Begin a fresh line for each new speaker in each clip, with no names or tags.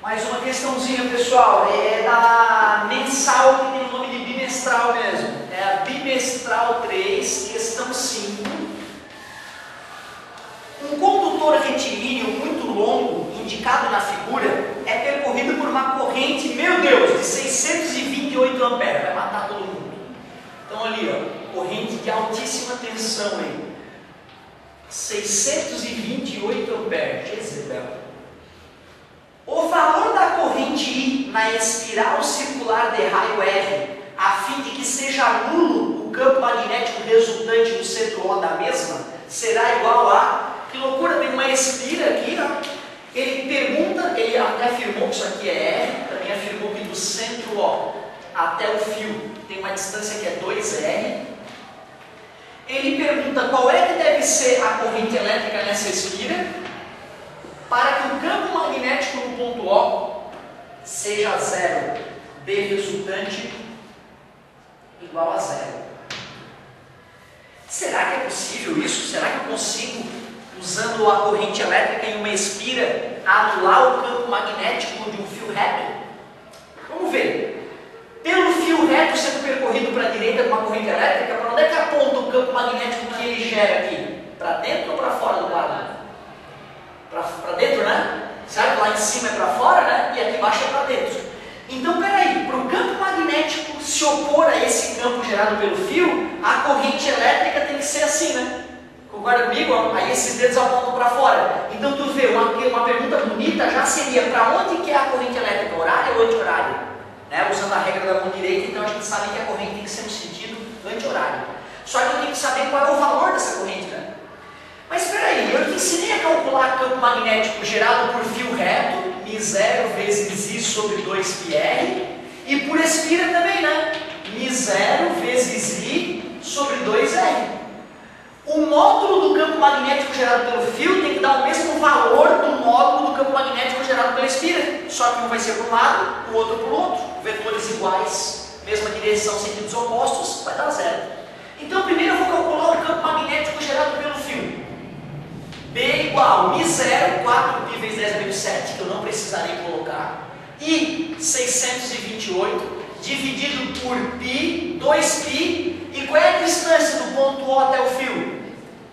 Mais uma questãozinha, pessoal, é da mensal, que tem o nome de bimestral mesmo. É a bimestral 3, questão 5. Um condutor retilíneo muito longo, indicado na figura, é percorrido por uma corrente, meu Deus, de 628 amperes. Vai matar todo mundo. Então ali, ó, corrente de altíssima tensão aí. 628 amperes, Jezebel. O valor da corrente I na espiral circular de raio R, a fim de que seja nulo o campo magnético resultante do centro O da mesma, será igual a... Que loucura, tem uma espira aqui, ó. Ele pergunta, ele até afirmou que isso aqui é R, também afirmou que do centro O até o fio tem uma distância que é 2R. Ele pergunta qual é que deve ser a corrente elétrica nessa espira, para que o campo magnético no ponto O seja zero, B resultante igual a zero. Será que é possível isso? Será que eu consigo, usando a corrente elétrica em uma espira, anular o campo magnético de um fio reto? Vamos ver. Pelo fio reto sendo percorrido para a direita com uma corrente elétrica, para onde é que aponta o campo magnético que ele gera aqui? Para dentro ou para fora do quadro? Para dentro, né? Certo? Lá em cima é para fora, né? E aqui embaixo é para dentro. Então, peraí, para o campo magnético se opor a esse campo gerado pelo fio, a corrente elétrica tem que ser assim, né? Concorda comigo? Aí esses dedos apontam para fora. Então, tu vê, uma pergunta bonita já seria: para onde que é a corrente elétrica? Horária ou anti-horária? Né? Usando a regra da mão direita, então a gente sabe que a corrente tem que ser no sentido anti-horário. Só que eu tenho que saber qual é o valor dessa corrente, né? Mas espera aí, eu te ensinei a calcular campo magnético gerado por fio reto, μ0 vezes I sobre 2πr, e por espira também, né? μ0 vezes I sobre 2R. O módulo do campo magnético gerado pelo fio tem que dar o mesmo valor do módulo do campo magnético gerado pela espira, só que um vai ser para um lado, o outro para o outro. Vetores iguais, mesma direção, sentidos opostos, vai dar zero. Então primeiro eu vou calcular o campo magnético gerado pelo fio. B igual μ0, 4π vezes 10 menos 7, que eu não precisarei colocar, e 628 dividido por π, 2π, e qual é a distância do ponto O até o fio?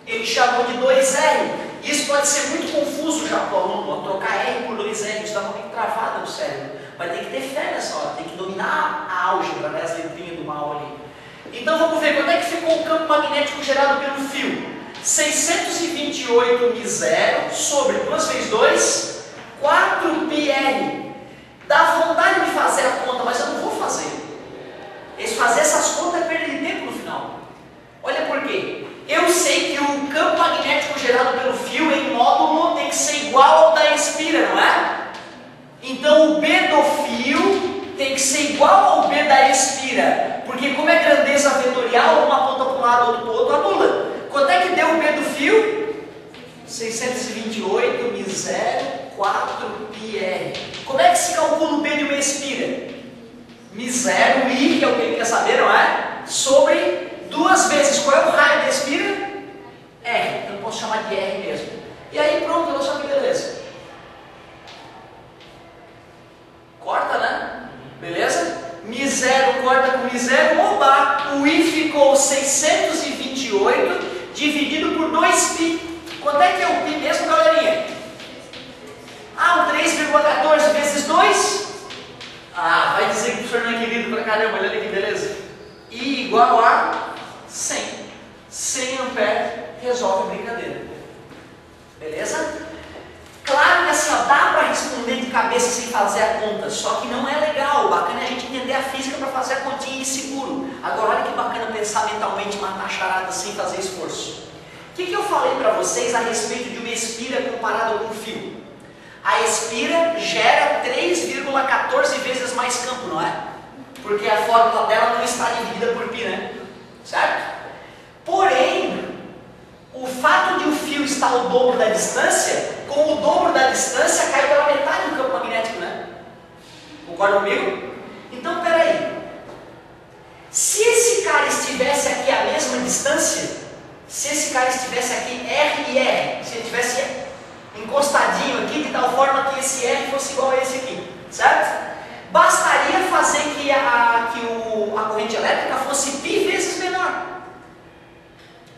Ele chamou de 2R. Isso pode ser muito confuso já para o aluno, trocar R por 2R, isso dá uma meio travada no cérebro. Vai ter que ter fé nessa hora, tem que dominar a álgebra, né, as letrinhas do mal ali. Então vamos ver, quando é que ficou o campo magnético gerado pelo fio? 628 μ0 sobre 2 vezes 2, 4πr. Dá vontade de fazer a conta, mas eu não vou fazer. Fazer essas contas é perda de tempo no final. Olha por quê. Eu sei que o campo magnético gerado pelo fio em módulo tem que ser igual ao da espira, não é? Então o B do fio tem que ser igual ao B da espira. Porque como é grandeza vetorial, uma aponta para um lado, outro para o outro, anula. Quanto é que deu o B do fio? 628 μ0, 4πr. Como é que se calcula o B de uma espira? μ0, I, que é o que ele quer saber, não é? Sobre 2 vezes. Qual é o raio da espira? R. Então eu posso chamar de R mesmo. E aí pronto, eu só que beleza. Corta, né? Beleza? μ0 corta com μ0. Oba! O I ficou 628 dividido por 2π. Quanto é que é o π mesmo, galerinha? Ah, o 3,14 vezes 2? Ah, vai dizer que o professor não é querido pra caramba, olha ali que beleza. I igual a 100. 100 amperes resolve a brincadeira. Beleza? Claro que assim, ó, dá para responder de cabeça sem fazer a conta, só que não é legal. O bacana é a gente entender a física para fazer a continha e ir seguro. Agora olha que bacana pensar mentalmente, matar charada sem fazer esforço. O que eu falei para vocês a respeito de uma espira comparada com um fio? A espira gera 3,14 vezes mais campo, não é? Porque a fórmula dela não está dividida por π, né? Certo? Porém, o fato de o fio estar o dobro da distância, com o dobro da distância cai pela metade do campo magnético, né? Concorda comigo? Então, peraí. Se esse cara estivesse aqui à mesma distância, se esse cara estivesse aqui R e R, se ele estivesse encostadinho aqui, de tal forma que esse R fosse igual a esse aqui.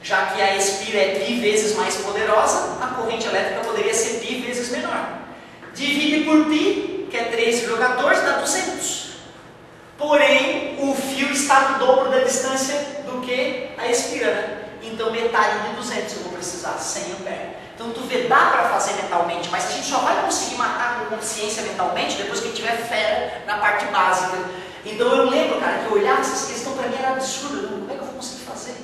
Já que a espira é π vezes mais poderosa, a corrente elétrica poderia ser π vezes menor. Divide por π, que é 3,14, dá 200. Porém, o fio está no dobro da distância do que a espira, né? Então, metade de 200 eu vou precisar, 100 amperes. Então, tu vê, dá para fazer mentalmente, mas a gente só vai conseguir matar com consciência mentalmente depois que a gente tiver fera na parte básica. Então, eu lembro, cara, que eu olhava essas questões, para mim era absurdo. Como é que eu vou conseguir fazer?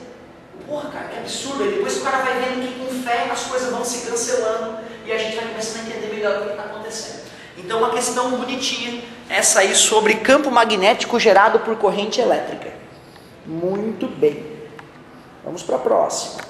Porra, cara, que absurdo. E depois o cara vai vendo que com fé as coisas vão se cancelando e a gente vai começando a entender melhor o que está acontecendo. Então, uma questão bonitinha, essa aí sobre campo magnético gerado por corrente elétrica. Muito bem. Vamos para a próxima.